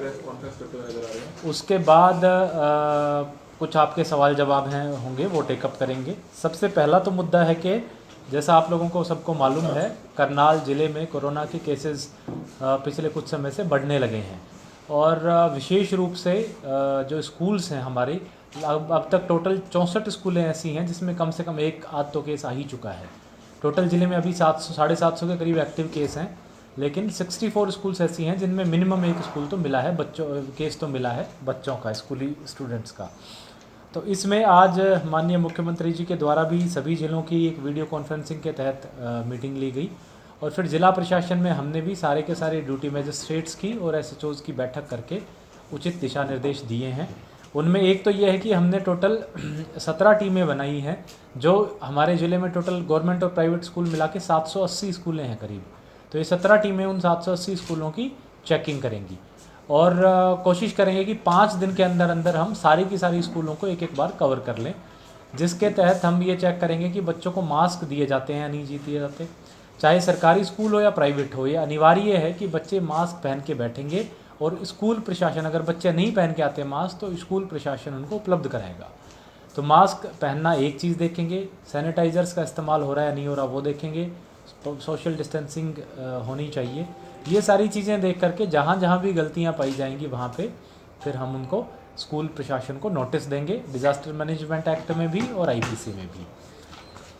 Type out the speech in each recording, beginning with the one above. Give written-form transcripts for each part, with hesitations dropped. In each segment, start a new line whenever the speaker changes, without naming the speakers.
Press conference करते हुए नजर आ रहे हैं।
उसके बाद कुछ आपके सवाल जवाब हैं होंगे, वो टेकअप करेंगे। सबसे पहला तो मुद्दा है कि जैसा आप लोगों को सबको मालूम है, करनाल ज़िले में कोरोना के केसेस पिछले कुछ समय से बढ़ने लगे हैं। और विशेष रूप से जो स्कूल्स हैं हमारे, अब तक टोटल 64 स्कूलें ऐसी हैं जिसमें कम से कम एक आध तो केस आ ही चुका है। टोटल ज़िले में अभी 700 750 के करीब एक्टिव केस हैं, लेकिन 64 स्कूल्स ऐसी हैं जिनमें मिनिमम एक स्कूल तो मिला है, बच्चों केस तो मिला है बच्चों का, स्कूली स्टूडेंट्स का। तो इसमें आज माननीय मुख्यमंत्री जी के द्वारा भी सभी ज़िलों की एक वीडियो कॉन्फ्रेंसिंग के तहत मीटिंग ली गई, और फिर ज़िला प्रशासन में हमने भी सारे के सारे ड्यूटी मजिस्ट्रेट्स की और एसएचओज़ की बैठक करके उचित दिशा निर्देश दिए हैं। उनमें एक तो ये है कि हमने टोटल 17 टीमें बनाई हैं, जो हमारे ज़िले में टोटल गवर्नमेंट और प्राइवेट स्कूल मिला के 780 स्कूलें हैं करीब। तो ये 17 टीमें उन 780 स्कूलों की चेकिंग करेंगी, और कोशिश करेंगे कि 5 दिन के अंदर अंदर हम सारी की सारी स्कूलों को एक एक बार कवर कर लें, जिसके तहत हम ये चेक करेंगे कि बच्चों को मास्क दिए जाते हैं या नहीं दिए जाते। चाहे सरकारी स्कूल हो या प्राइवेट हो, ये अनिवार्य है कि बच्चे मास्क पहन के बैठेंगे, और स्कूल प्रशासन, अगर बच्चे नहीं पहन के आते मास्क तो स्कूल प्रशासन उनको उपलब्ध कराएगा। तो मास्क पहनना एक चीज़ देखेंगे, सैनिटाइज़र्स का इस्तेमाल हो रहा है या नहीं हो रहा वो देखेंगे, सोशल डिस्टेंसिंग होनी चाहिए। ये सारी चीज़ें देख करके जहाँ जहाँ भी गलतियाँ पाई जाएंगी वहाँ पे फिर हम उनको स्कूल प्रशासन को नोटिस देंगे, डिज़ास्टर मैनेजमेंट एक्ट में भी और आईपीसी में भी।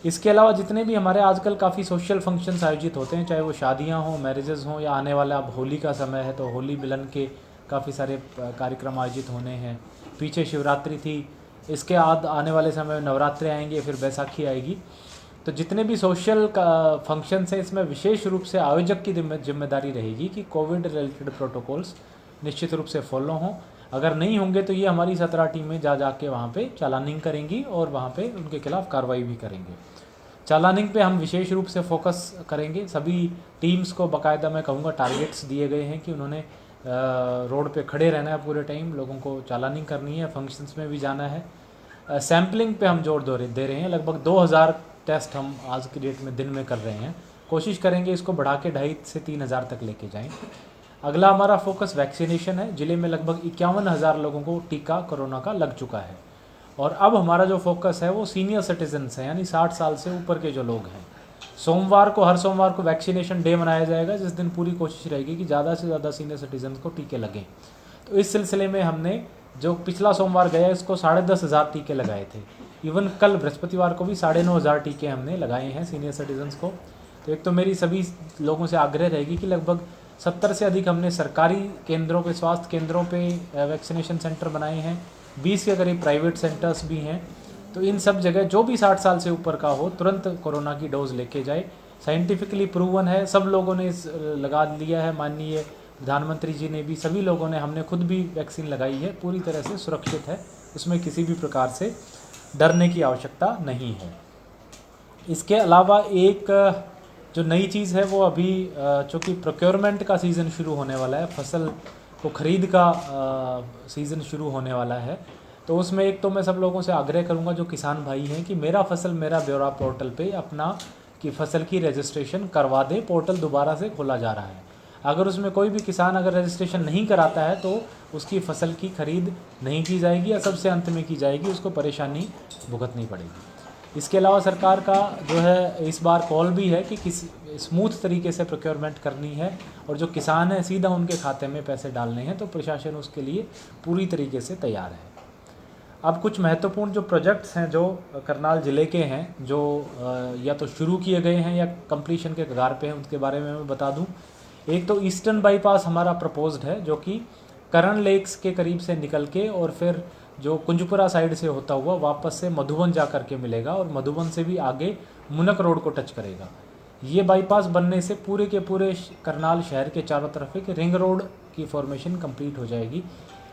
इसके अलावा जितने भी हमारे आजकल काफ़ी सोशल फंक्शंस आयोजित होते हैं, चाहे वो शादियां हों, मैरिजेस हों, या आने वाला अब होली का समय है तो होली मिलन के काफ़ी सारे कार्यक्रम आयोजित होने हैं। पीछे शिवरात्रि थी, इसके बाद आने वाले समय में नवरात्रे आएंगे, फिर बैसाखी आएगी। तो जितने भी सोशल फंक्शंस हैं, इसमें विशेष रूप से आयोजक की जिम्मेदारी रहेगी कि कोविड रिलेटेड प्रोटोकॉल्स निश्चित रूप से फॉलो हों। अगर नहीं होंगे तो ये हमारी 17 टीमें जा के वहाँ पे चालानिंग करेंगी और वहाँ पे उनके खिलाफ कार्रवाई भी करेंगे। चालानिंग पे हम विशेष रूप से फोकस करेंगे। सभी टीम्स को बाकायदा मैं कहूँगा टारगेट्स दिए गए हैं कि उन्होंने रोड पे खड़े रहना है पूरे टाइम, लोगों को चालानिंग करनी है, फंक्शंस में भी जाना है। सैम्पलिंग पे हम जोर दे रहे हैं, लगभग 2000 टेस्ट हम आज की डेट में दिन में कर रहे हैं। कोशिश करेंगे इसको बढ़ा के 2,500 से 3,000 तक लेके जाएं। अगला हमारा फोकस वैक्सीनेशन है। ज़िले में लगभग 51,000 लोगों को टीका कोरोना का लग चुका है, और अब हमारा जो फोकस है वो सीनियर सिटीजन्स हैं, यानी 60 साल से ऊपर के जो लोग हैं। सोमवार को, हर सोमवार को वैक्सीनेशन डे मनाया जाएगा, जिस दिन पूरी कोशिश रहेगी कि ज़्यादा से ज़्यादा सीनियर सिटीजन्स को टीके लगें। तो इस सिलसिले में हमने जो पिछला सोमवार गया इसको 10,500 टीके लगाए थे। इवन कल बृहस्पतिवार को भी 9,500 टीके हमने लगाए हैं सीनियर सिटीजन्स को। तो एक तो मेरी सभी लोगों से आग्रह रहेगी कि लगभग 70 से अधिक हमने सरकारी केंद्रों पे, स्वास्थ्य केंद्रों पे वैक्सीनेशन सेंटर बनाए हैं, 20 के करीब प्राइवेट सेंटर्स भी हैं। तो इन सब जगह जो भी 60 साल से ऊपर का हो तुरंत कोरोना की डोज लेके जाए। साइंटिफिकली प्रूवन है, सब लोगों ने लगा लिया है, माननीय प्रधानमंत्री जी ने भी, सभी लोगों ने, हमने खुद भी वैक्सीन लगाई है, पूरी तरह से सुरक्षित है, उसमें किसी भी प्रकार से डरने की आवश्यकता नहीं है। इसके अलावा एक जो नई चीज़ है वो अभी चूँकि प्रोक्योरमेंट का सीज़न शुरू होने वाला है, फसल को ख़रीद का सीज़न शुरू होने वाला है, तो उसमें एक तो मैं सब लोगों से आग्रह करूंगा जो किसान भाई हैं कि मेरा फसल मेरा ब्यौरा पोर्टल पे अपना की फसल की रजिस्ट्रेशन करवा दे। पोर्टल दोबारा से खोला जा रहा है, अगर उसमें कोई भी किसान अगर रजिस्ट्रेशन नहीं कराता है तो उसकी फसल की खरीद नहीं की जाएगी या सबसे अंत में की जाएगी, उसको परेशानी भुगतनी पड़ेगी। इसके अलावा सरकार का जो है इस बार कॉल भी है कि किस स्मूथ तरीके से प्रोक्योरमेंट करनी है, और जो किसान है सीधा उनके खाते में पैसे डालने हैं, तो प्रशासन उसके लिए पूरी तरीके से तैयार है। अब कुछ महत्वपूर्ण जो प्रोजेक्ट्स हैं जो करनाल ज़िले के हैं, जो या तो शुरू किए गए हैं या कंप्लीशन के कगार पे हैं, उनके बारे में मैं बता दूं। एक तो ईस्टर्न बाईपास हमारा प्रपोज्ड है, जो कि करण लेक्स के करीब से निकल के और फिर जो कुंजपुरा साइड से होता हुआ वापस से मधुबन जा कर के मिलेगा, और मधुबन से भी आगे मुनक रोड को टच करेगा। ये बाईपास बनने से पूरे के पूरे करनाल शहर के चारों तरफ एक रिंग रोड की फॉर्मेशन कंप्लीट हो जाएगी।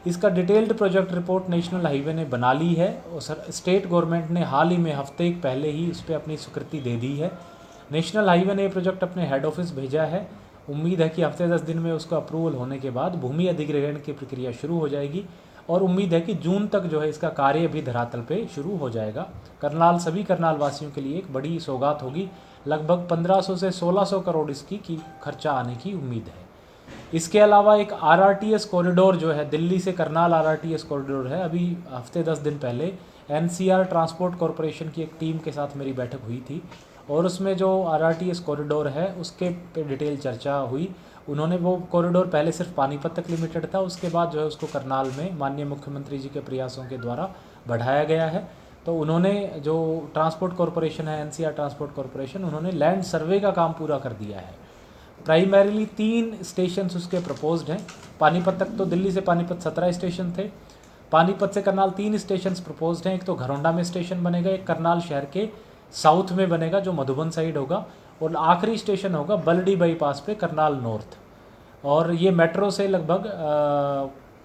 इसका detailed project report national highway ने बना ली है, और स्टेट गवर्नमेंट ने हाल ही में हफ्ते पहले ही उस पर अपनी स्वीकृति दे दी है। नेशनल हाईवे ने ये प्रोजेक्ट अपने हेड ऑफिस भेजा है। उम्मीद है कि हफ्ते 10 दिन में उसका अप्रूवल होने के बाद भूमि अधिग्रहण की प्रक्रिया शुरू हो जाएगी, और उम्मीद है कि जून तक जो है इसका कार्य भी धरातल पे शुरू हो जाएगा। करनाल, सभी करनाल वासियों के लिए एक बड़ी सौगात होगी। लगभग 1500 से 1600 करोड़ इसकी खर्चा आने की उम्मीद है। इसके अलावा एक आरआरटीएस कॉरिडोर जो है, दिल्ली से करनाल आरआरटीएस कॉरिडोर है, अभी हफ्ते 10 दिन पहले एनसीआर ट्रांसपोर्ट कॉरपोरेशन की एक टीम के साथ मेरी बैठक हुई थी और उसमें जो आरआरटीएस कॉरिडोर है उसके पे डिटेल चर्चा हुई। उन्होंने वो कॉरिडोर पहले सिर्फ पानीपत तक लिमिटेड था, उसके बाद जो है उसको करनाल में माननीय मुख्यमंत्री जी के प्रयासों के द्वारा बढ़ाया गया है। तो उन्होंने जो ट्रांसपोर्ट कॉरपोरेशन है, एनसीआर ट्रांसपोर्ट कॉरपोरेशन, उन्होंने लैंड सर्वे का काम पूरा कर दिया है। प्राइमरीली 3 स्टेशन उसके प्रपोज्ड हैं। पानीपत तक तो दिल्ली से पानीपत 17 स्टेशन थे, पानीपत से करनाल 3 स्टेशन प्रपोज्ड हैं। एक तो घरौंडा में स्टेशन बनेगा, एक करनाल शहर के साउथ में बनेगा जो मधुबन साइड होगा, और आखिरी स्टेशन होगा बलडी बाईपास पे करनाल नॉर्थ। और ये मेट्रो से लगभग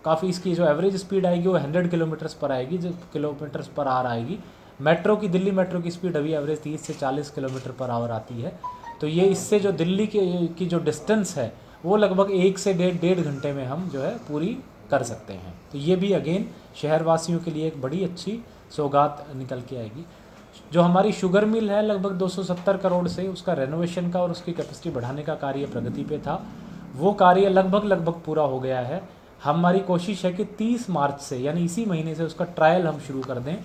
काफ़ी इसकी जो एवरेज स्पीड आएगी वो 100 किलोमीटर्स पर आएगी, जो किलोमीटर्स पर आवर आएगी। मेट्रो की, दिल्ली मेट्रो की स्पीड अभी एवरेज 30 से 40 किलोमीटर पर आवर आती है। तो ये इससे जो दिल्ली की जो डिस्टेंस है वो लगभग 1 से 1.5 घंटे में हम जो है पूरी कर सकते हैं। तो ये भी अगेन शहरवासियों के लिए एक बड़ी अच्छी सौगात निकल के आएगी। जो हमारी शुगर मिल है लगभग 270 करोड़ से, उसका रेनोवेशन का और उसकी कैपेसिटी बढ़ाने का कार्य प्रगति पे था। वो कार्य लगभग पूरा हो गया है। हमारी कोशिश है कि 30 मार्च से, यानी इसी महीने से, उसका ट्रायल हम शुरू कर दें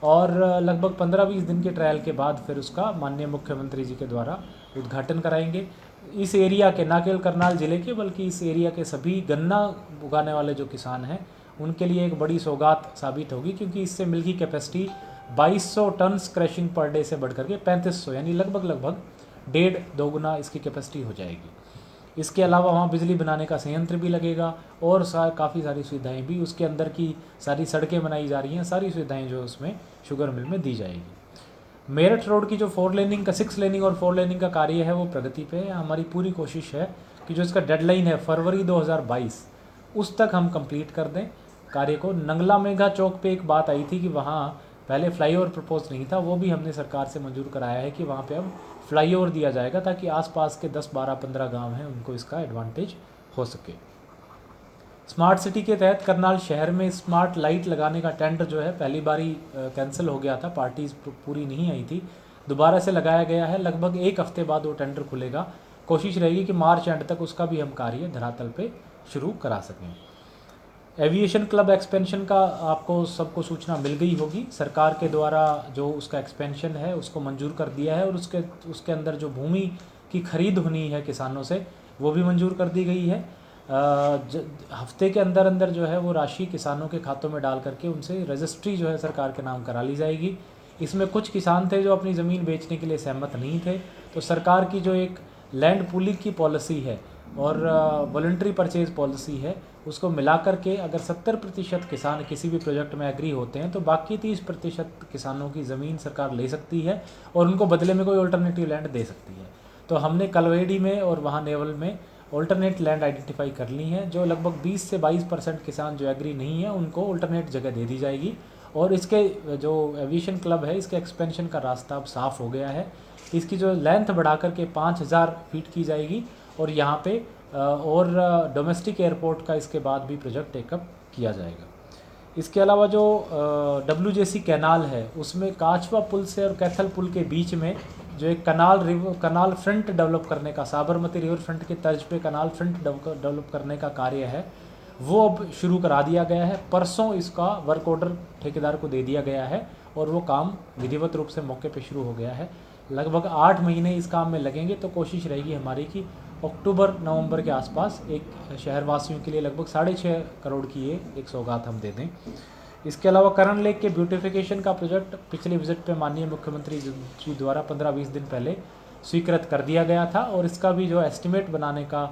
और लगभग 15-20 दिन के ट्रायल के बाद फिर उसका माननीय मुख्यमंत्री जी के द्वारा उद्घाटन कराएंगे। इस एरिया के, ना केवल करनाल ज़िले के बल्कि इस एरिया के सभी गन्ना उगाने वाले जो किसान हैं उनके लिए एक बड़ी सौगात साबित होगी, क्योंकि इससे मिल की capacity 2200 ton crushing per day से बढ़ करके 3500, यानी लगभग 1.5 गुना इसकी कैपेसिटी हो जाएगी। इसके अलावा वहाँ बिजली बनाने का संयंत्र भी लगेगा और काफ़ी सारी सुविधाएं भी, उसके अंदर की सारी सड़कें बनाई जा रही हैं, सारी सुविधाएं जो उसमें शुगर मिल में दी जाएगी। मेरठ रोड की जो 4 लेनिंग का, 6 लेनिंग और 4 लेनिंग का कार्य है वो प्रगति पे है। हमारी पूरी कोशिश है कि जो इसका डेडलाइन है फरवरी 2022 उस तक हम कंप्लीट कर दें कार्य को। नंगला मेघा चौक पे एक बात आई थी कि वहाँ पहले फ्लाईओवर प्रपोज नहीं था, वो भी हमने सरकार से मंजूर कराया है कि वहाँ पे अब फ्लाईओवर दिया जाएगा ताकि आसपास के 10, 12, 15 गांव हैं उनको इसका एडवांटेज हो सके। स्मार्ट सिटी के तहत करनाल शहर में स्मार्ट लाइट लगाने का टेंडर जो है पहली बारी कैंसिल हो गया था, पार्टीज पूरी नहीं आई थी, दोबारा से लगाया गया है। लगभग 1 हफ्ते बाद वो टेंडर खुलेगा। कोशिश रहेगी कि मार्च एंड तक उसका भी हम कार्य धरातल पे शुरू करा सकें। एविएशन क्लब एक्सपेंशन का आपको सबको सूचना मिल गई होगी। सरकार के द्वारा जो उसका एक्सपेंशन है उसको मंजूर कर दिया है और उसके अंदर जो भूमि की खरीद होनी है किसानों से वो भी मंजूर कर दी गई है। हफ्ते के अंदर जो है वो राशि किसानों के खातों में डाल करके उनसे रजिस्ट्री जो है सरकार के नाम करा ली जाएगी। इसमें कुछ किसान थे जो अपनी ज़मीन बेचने के लिए सहमत नहीं थे, तो सरकार की जो एक लैंड पूलिंग की पॉलिसी है और वॉलंटरी परचेज पॉलिसी है, उसको मिलाकर के अगर 70% किसान किसी भी प्रोजेक्ट में एग्री होते हैं तो बाकी 30% किसानों की ज़मीन सरकार ले सकती है और उनको बदले में कोई ऑल्टरनेटिव लैंड दे सकती है। तो हमने कलवेडी में और वहाँ नेवल में ऑल्टरनेट लैंड आइडेंटिफाई कर ली हैं। जो लगभग 20 से 22% किसान जो एग्री नहीं है उनको ऑल्टरनेट जगह दे दी जाएगी। और इसके जो एविएशन क्लब है इसके एक्सपेंशन का रास्ता अब साफ़ हो गया है। इसकी जो लेंथ बढ़ा करके 5000 फीट की जाएगी और यहाँ पे और डोमेस्टिक एयरपोर्ट का इसके बाद भी प्रोजेक्ट टेकअप किया जाएगा। इसके अलावा जो WJC कैनाल है उसमें काचवा पुल से और कैथल पुल के बीच में जो एक कनाल फ्रंट डेवलप करने का, साबरमती रिवर फ्रंट के तर्ज पे कनाल फ्रंट डेवलप करने का कार्य है वो अब शुरू करा दिया गया है। परसों इसका वर्क ऑर्डर ठेकेदार को दे दिया गया है और वो काम विधिवत रूप से मौके पे शुरू हो गया है। लगभग 8 महीने इस काम में लगेंगे। तो कोशिश रहेगी हमारी कि अक्टूबर-नवंबर के आसपास एक शहरवासियों के लिए लगभग 6.5 करोड़ की ये एक सौगात हम दे दें। इसके अलावा करण लेक के ब्यूटिफिकेशन का प्रोजेक्ट पिछले विजिट पे माननीय मुख्यमंत्री जी द्वारा 15-20 दिन पहले स्वीकृत कर दिया गया था और इसका भी जो एस्टिमेट बनाने का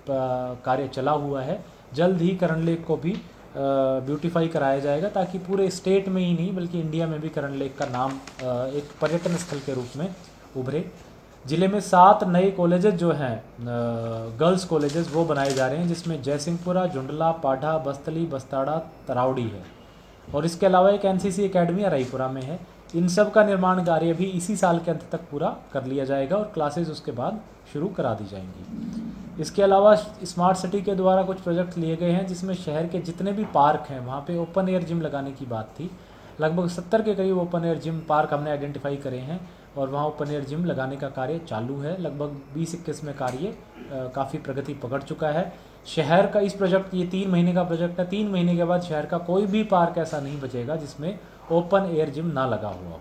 कार्य चला हुआ है। जल्द ही करण लेक को भी ब्यूटीफाई कराया जाएगा ताकि पूरे स्टेट में ही नहीं बल्कि इंडिया में भी करण लेक का नाम एक पर्यटन स्थल के रूप में उभरे। ज़िले में 7 नए कॉलेजेस जो हैं गर्ल्स कॉलेजेस वो बनाए जा रहे हैं, जिसमें जयसिंहपुरा, जुंडला, पाढ़ा, बस्तली, बस्ताड़ा, तरावड़ी है और इसके अलावा एक NCC एकेडमी रायपुरा में है। इन सब का निर्माण कार्य भी इसी साल के अंत तक पूरा कर लिया जाएगा और क्लासेस उसके बाद शुरू करा दी जाएंगी। इसके अलावा स्मार्ट सिटी के द्वारा कुछ प्रोजेक्ट लिए गए हैं जिसमें शहर के जितने भी पार्क हैं वहाँ पे ओपन एयर जिम लगाने की बात थी। लगभग 70 के करीब ओपन एयर जिम पार्क हमने आइडेंटिफाई करे हैं और वहाँ ओपन एयर जिम लगाने का कार्य चालू है। लगभग 20-21 में कार्य काफ़ी प्रगति पकड़ चुका है। शहर का इस प्रोजेक्ट, ये 3 महीने का प्रोजेक्ट है, 3 महीने के बाद शहर का कोई भी पार्क ऐसा नहीं बचेगा जिसमें ओपन एयर जिम ना लगा हुआ हो।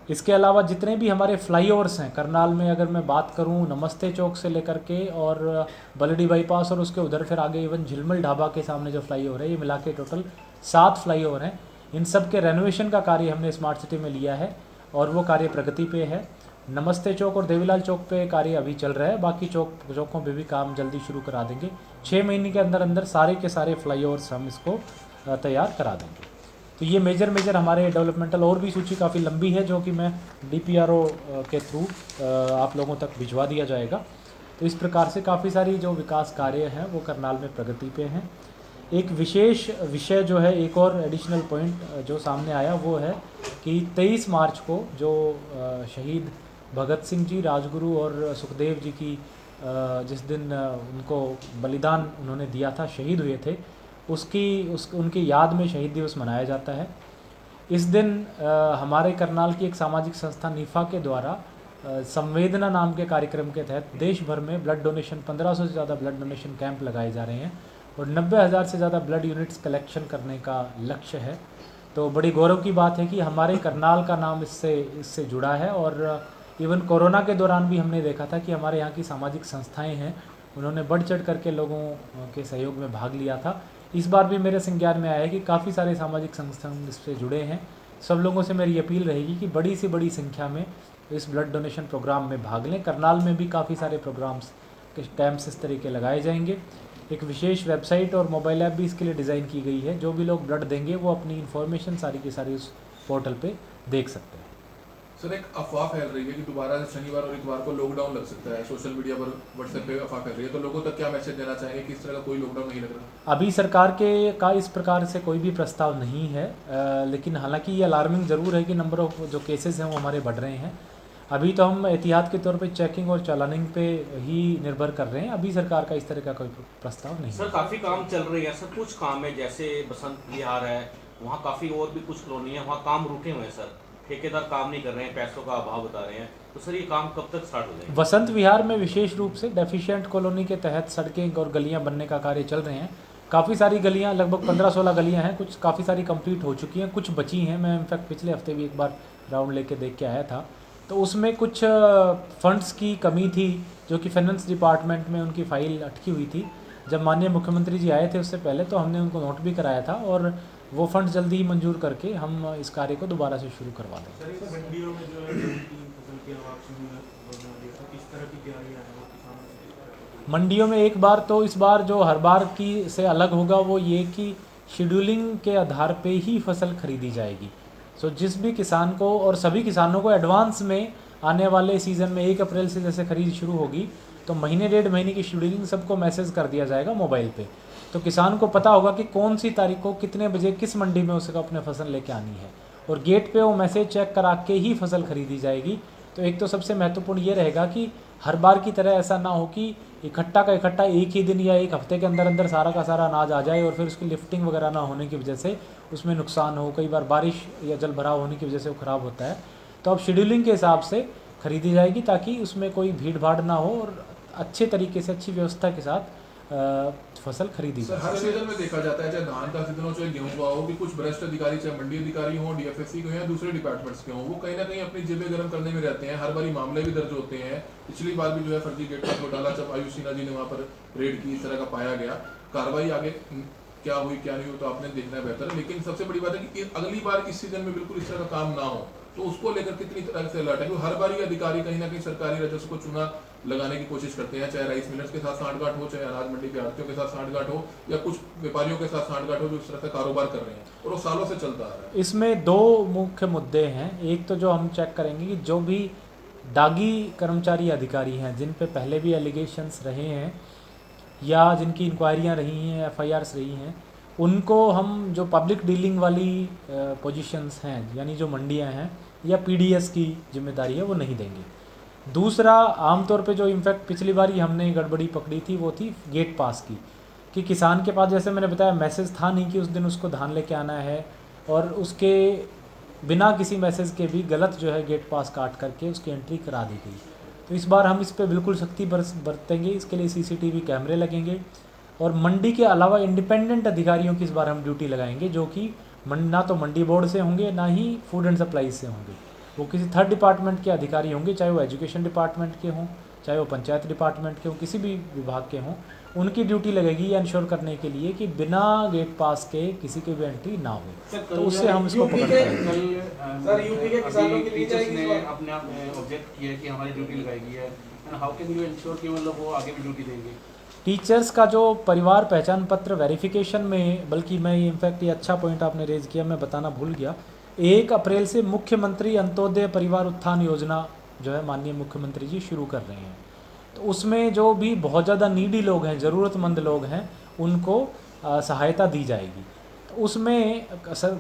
इसके अलावा जितने भी हमारे फ्लाईओवर्स हैं करनाल में, अगर मैं बात करूं नमस्ते चौक से लेकर के और बलडी बाईपास और उसके उधर फिर आगे इवन झिलमिल ढाबा के सामने जो फ्लाईओवर है, ये मिला के टोटल 7 फ्लाईओवर हैं। इन सब के रेनोवेशन का कार्य हमने स्मार्ट सिटी में लिया है और वो कार्य प्रगति पे है। नमस्ते चौक और देवीलाल चौक पे कार्य अभी चल रहा है, बाकी चौकों पे भी काम जल्दी शुरू करा देंगे। 6 महीने के अंदर अंदर सारे के सारे फ्लाईओवर्स हम इसको तैयार करा देंगे। तो ये मेजर हमारे डेवलपमेंटल, और भी सूची काफ़ी लंबी है जो कि मैं DPRO के थ्रू आप लोगों तक भिजवा दिया जाएगा। तो इस प्रकार से काफ़ी सारी जो विकास कार्य हैं वो करनाल में प्रगति पे हैं। एक विशेष विषय जो है, एक और एडिशनल पॉइंट जो सामने आया वो है कि 23 मार्च को जो शहीद भगत सिंह जी, राजगुरु और सुखदेव जी की जिस दिन उनको बलिदान उन्होंने दिया था, शहीद हुए थे, उनकी याद में शहीद दिवस मनाया जाता है। इस दिन हमारे करनाल की एक सामाजिक संस्था नीफा के द्वारा संवेदना नाम के कार्यक्रम के तहत देश भर में ब्लड डोनेशन, 1500 से ज़्यादा ब्लड डोनेशन कैंप लगाए जा रहे हैं और 90,000 से ज़्यादा ब्लड यूनिट्स कलेक्शन करने का लक्ष्य है। तो बड़ी गौरव की बात है कि हमारे करनाल का नाम इससे जुड़ा है। और इवन कोरोना के दौरान भी हमने देखा था कि हमारे यहाँ की सामाजिक संस्थाएं हैं, उन्होंने बढ़ चढ़ करके लोगों के सहयोग में भाग लिया था। इस बार भी मेरे संज्ञान में आया है कि काफ़ी सारे सामाजिक संस्थान इससे जुड़े हैं। सब लोगों से मेरी अपील रहेगी कि बड़ी से बड़ी संख्या में इस ब्लड डोनेशन प्रोग्राम में भाग लें। करनाल में भी काफ़ी सारे प्रोग्राम्स के कैंप्स इस तरीके लगाए जाएंगे। एक विशेष वेबसाइट और मोबाइल ऐप भी इसके लिए डिज़ाइन की गई है। जो भी लोग ब्लड देंगे वो अपनी इन्फॉर्मेशन सारी की सारी उस पोर्टल पे देख सकते हैं।
सर, एक अफवाह फैल रही है कि दोबारा शनिवार और इतवार को लॉकडाउन लग सकता है, सोशल मीडिया पर, व्हाट्सएप पे अफवाह फैल रही है, तो लोगों तक क्या मैसेज देना चाहेंगे कि इस तरह का कोई लॉकडाउन नहीं लग रहा?
अभी सरकार का इस प्रकार से कोई भी प्रस्ताव नहीं है, लेकिन हालांकि ये अलार्मिंग ज़रूर है कि नंबर ऑफ जो केसेस हैं वो हमारे बढ़ रहे हैं। अभी तो हम एहतियात के तौर पे चेकिंग और चालानिंग पे ही निर्भर कर रहे हैं। अभी सरकार का इस तरह का कोई प्रस्ताव नहीं।
सर, काफ़ी काम चल रही है सर, कुछ काम है जैसे बसंत विहार है, वहाँ काफ़ी और भी कुछ कॉलोनी है, वहाँ काम रुके हुए हैं सर, ठेकेदार काम नहीं कर रहे हैं, पैसों का अभाव बता रहे हैं, तो सर ये काम कब तक स्टार्ट हो जाएगा?
बसंत विहार में विशेष रूप से डेफिशिएंट कॉलोनी के तहत सड़कें और गलियां बनने का कार्य चल रहे हैं। काफ़ी सारी गलियां, लगभग 15-16 गलियां हैं, कुछ काफ़ी सारी कंप्लीट हो चुकी हैं, कुछ बची हैं। मैं इनफैक्ट पिछले हफ्ते भी एक बार राउंड लेके देख के आया था। तो उसमें कुछ फंड्स की कमी थी जो कि फाइनेंस डिपार्टमेंट में उनकी फ़ाइल अटकी हुई थी। जब माननीय मुख्यमंत्री जी आए थे उससे पहले तो हमने उनको नोट भी कराया था और वो फंड जल्दी ही मंजूर करके हम इस कार्य को दोबारा से शुरू करवा देंगे।
मंडियों में जो है फसल की किस तरह की तैयारियां हैं वो किसानों से?
मंडियों में एक बार तो इस बार जो हर बार की से अलग होगा वो ये कि शेड्यूलिंग के आधार पे ही फसल खरीदी जाएगी। सो जिस भी किसान को और सभी किसानों को एडवांस में आने वाले सीज़न में 1 अप्रैल से जैसे खरीद शुरू होगी तो महीने 1.5 महीने की शेड्यूलिंग सबको मैसेज कर दिया जाएगा मोबाइल पे। तो किसान को पता होगा कि कौन सी तारीख को कितने बजे किस मंडी में उसको अपने फसल लेके आनी है और गेट पे वो मैसेज चेक करा के ही फसल खरीदी जाएगी। तो एक तो सबसे महत्वपूर्ण ये रहेगा कि हर बार की तरह ऐसा ना हो कि इकट्ठा का इकट्ठा एक ही दिन या एक हफ्ते के अंदर अंदर सारा का सारा अनाज आ जाए और फिर उसकी लिफ्टिंग वगैरह ना होने की वजह से उसमें नुकसान हो। कई बार बारिश या जल भराव होने की वजह से वो ख़राब होता है। तो अब शेड्यूलिंग के हिसाब से खरीदी जाएगी ताकि उसमें कोई भीड़ भाड़ ना हो और अच्छे तरीके से अच्छी व्यवस्था के साथ फसल खरीदी
सर, हर सीजन में देखा जाता है, चाहे धान का सीजन हो चाहे गेहूं का हो, कि कुछ भ्रष्ट अधिकारी, चाहे मंडी अधिकारी हो, DFSC के हो या दूसरे डिपार्टमेंट्स के हो, वो कहीं ना कहीं अपनी जेबें गर्म करने में रहते हैं। हर बारी मामले भी दर्ज होते हैं। पिछली बार भी जो है फर्जी गेट पास घोटाला जब आयुष सिन्हा जी ने वहाँ पर रेड की, इस तरह का पाया गया। कार्रवाई आगे क्या हुई क्या नहीं हुई तो आपने देखना है बेहतर, लेकिन सबसे बड़ी बात है कि अगली बार इस सीजन में बिल्कुल इस तरह का काम ना हो, तो उसको लेकर कितनी तरह से अलर्ट है? क्योंकि हर बार ये अधिकारी कहीं ना कहीं सरकारी राजस्व को चूना लगाने की कोशिश करते हैं, चाहे राइस मिलर्स के साथ सांठगांठ हो, चाहे अनाज मंडी के आड़तियों के साथ सांठगांठ हो, या कुछ व्यापारियों के साथ सांठगांठ हो जो इस तरह का कारोबार कर रहे हैं, और वो सालों से चलता आ रहा है।
इसमें 2 मुख्य मुद्दे हैं। एक तो जो हम चेक करेंगे कि जो भी दागी कर्मचारी अधिकारी हैं जिन पे पहले भी एलिगेशंस रहे हैं या जिनकी इंक्वायरियां रही हैं, FIRs रही हैं, उनको हम जो पब्लिक डीलिंग वाली पोजीशंस हैं यानी जो मंडियां हैं या PDS की जिम्मेदारी है वो नहीं देंगे। दूसरा, आमतौर पे जो इनफैक्ट पिछली बार ही हमने गड़बड़ी पकड़ी थी वो थी गेट पास की, कि किसान के पास जैसे मैंने बताया मैसेज था नहीं कि उस दिन उसको धान लेके आना है और उसके बिना किसी मैसेज के भी गलत जो है गेट पास काट करके उसकी एंट्री करा दी गई। तो इस बार हम इस पर बिल्कुल सख्ती बरतेंगे। इसके लिए CCTV कैमरे लगेंगे, और मंडी के अलावा इंडिपेंडेंट अधिकारियों की इस बार हम ड्यूटी लगाएंगे, जो कि ना तो मंडी बोर्ड से होंगे ना ही फूड एंड सप्लाईज से होंगे। वो किसी थर्ड डिपार्टमेंट के अधिकारी होंगे, चाहे वो एजुकेशन डिपार्टमेंट के हों, चाहे वो पंचायत डिपार्टमेंट के हों, किसी भी विभाग के हों। उनकी ड्यूटी लगेगी ये इंश्योर करने के लिए कि बिना गेट पास के किसी की भी एंट्री ना हो, तो उससे हम इसको पकड़ पाएंगे।
सर यूपी के किसानों के लिए टीचर्स ने अपने आप ऑब्जेक्ट किया कि हमारी ड्यूटी लगाई है, and how can you ensure कि मतलब वो आगे भी ड्यूटी देंगे?
टीचर्स का जो परिवार पहचान पत्र वेरिफिकेशन में, बल्कि मैं इनफैक्ट ये अच्छा पॉइंट आपने रेज किया, मैं बताना भूल गया, 1 अप्रैल से मुख्यमंत्री अंत्योदय परिवार उत्थान योजना जो है माननीय मुख्यमंत्री जी शुरू कर रहे हैं। तो उसमें जो भी बहुत ज़्यादा नीडी लोग हैं, ज़रूरतमंद लोग हैं, उनको सहायता दी जाएगी। तो उसमें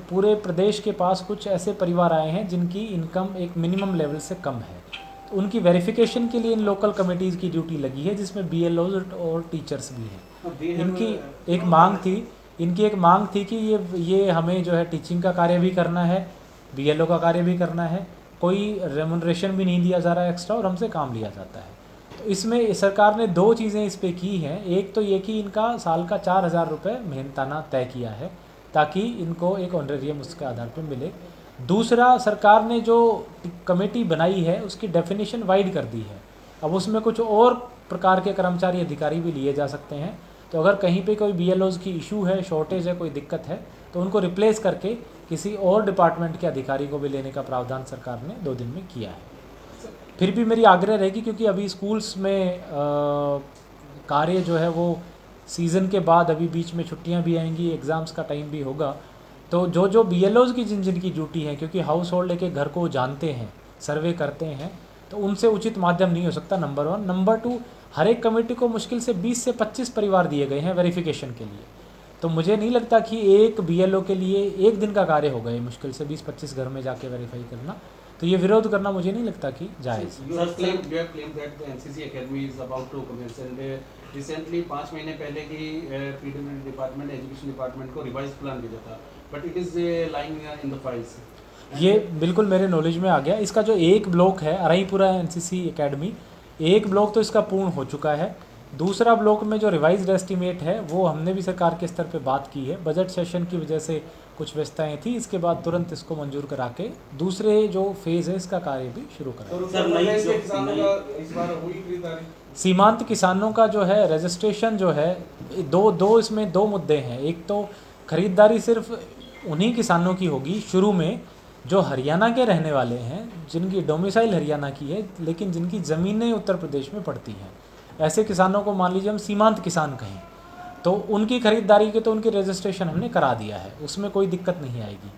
पूरे प्रदेश के पास कुछ ऐसे परिवार आए हैं जिनकी इनकम एक मिनिमम लेवल से कम है, तो उनकी वेरिफिकेशन के लिए इन लोकल कमिटीज़ की ड्यूटी लगी है, जिसमें BLOs और टीचर्स भी हैं। इनकी एक मांग थी कि ये हमें जो है टीचिंग का कार्य भी करना है, BLO का कार्य भी करना है, कोई रेमुनरेशन भी नहीं दिया जा रहा है एक्स्ट्रा, और हमसे काम लिया जाता है। तो इसमें सरकार ने 2 चीज़ें इस पे की हैं। एक तो ये कि इनका साल का 4,000 रुपये मेहनताना तय किया है, ताकि इनको एक ऑनरेरियम उसके आधार पर मिले। दूसरा, सरकार ने जो कमेटी बनाई है उसकी डेफिनेशन वाइड कर दी है। अब उसमें कुछ और प्रकार के कर्मचारी अधिकारी भी लिए जा सकते हैं। तो अगर कहीं पे कोई BLOs की इशू है, शॉर्टेज है, कोई दिक्कत है, तो उनको रिप्लेस करके किसी और डिपार्टमेंट के अधिकारी को भी लेने का प्रावधान सरकार ने 2 दिन में किया है। फिर भी मेरी आग्रह रहेगी, क्योंकि अभी स्कूल्स में कार्य जो है वो सीज़न के बाद, अभी बीच में छुट्टियां भी आएंगी, एग्ज़ाम्स का टाइम भी होगा, तो जो BLOs की जिनकी ड्यूटी है, क्योंकि हाउस होल्ड के घर को जानते हैं, सर्वे करते हैं, तो उनसे उचित माध्यम नहीं हो सकता, नंबर 1। नंबर 2, हर एक कमेटी को मुश्किल से 20 से 25 परिवार दिए गए हैं वेरिफिकेशन के लिए। तो मुझे नहीं लगता कि एक BLO के लिए 1 दिन का कार्य होगा ये, मुश्किल से 20-25 घर में जाके वेरीफाई करना। तो ये विरोध करना मुझे नहीं लगता कि जायज़।
You have claimed that the NCC Academy is about to commence, and recently 5 महीने पहले ही PWD डिपार्टमेंट, एजुकेशन डिपार्टमेंट को रिवाइज प्लान भेजा था, but it is lying in the files.
ये बिल्कुल मेरे नॉलेज में आ गया। इसका जो एक ब्लॉक है अराईपुरा NCC Academy, एक ब्लॉक तो इसका पूर्ण हो चुका है। दूसरा ब्लॉक में जो रिवाइज्ड एस्टीमेट है वो हमने भी सरकार के स्तर पे बात की है। बजट सेशन की वजह से कुछ व्यस्तताएं थी, इसके बाद तुरंत इसको मंजूर करा के दूसरे जो फेज़ है इसका कार्य भी शुरू करें। सीमांत किसानों का जो है रजिस्ट्रेशन जो है, इसमें दो मुद्दे हैं। एक तो खरीदारी सिर्फ उन्हीं किसानों की होगी शुरू में जो हरियाणा के रहने वाले हैं, जिनकी डोमिसाइल हरियाणा की है लेकिन जिनकी ज़मीनें उत्तर प्रदेश में पड़ती हैं। ऐसे किसानों को मान लीजिए हम सीमांत किसान कहें, तो उनकी खरीदारी के तो उनकी रजिस्ट्रेशन हमने करा दिया है, उसमें कोई दिक्कत नहीं आएगी।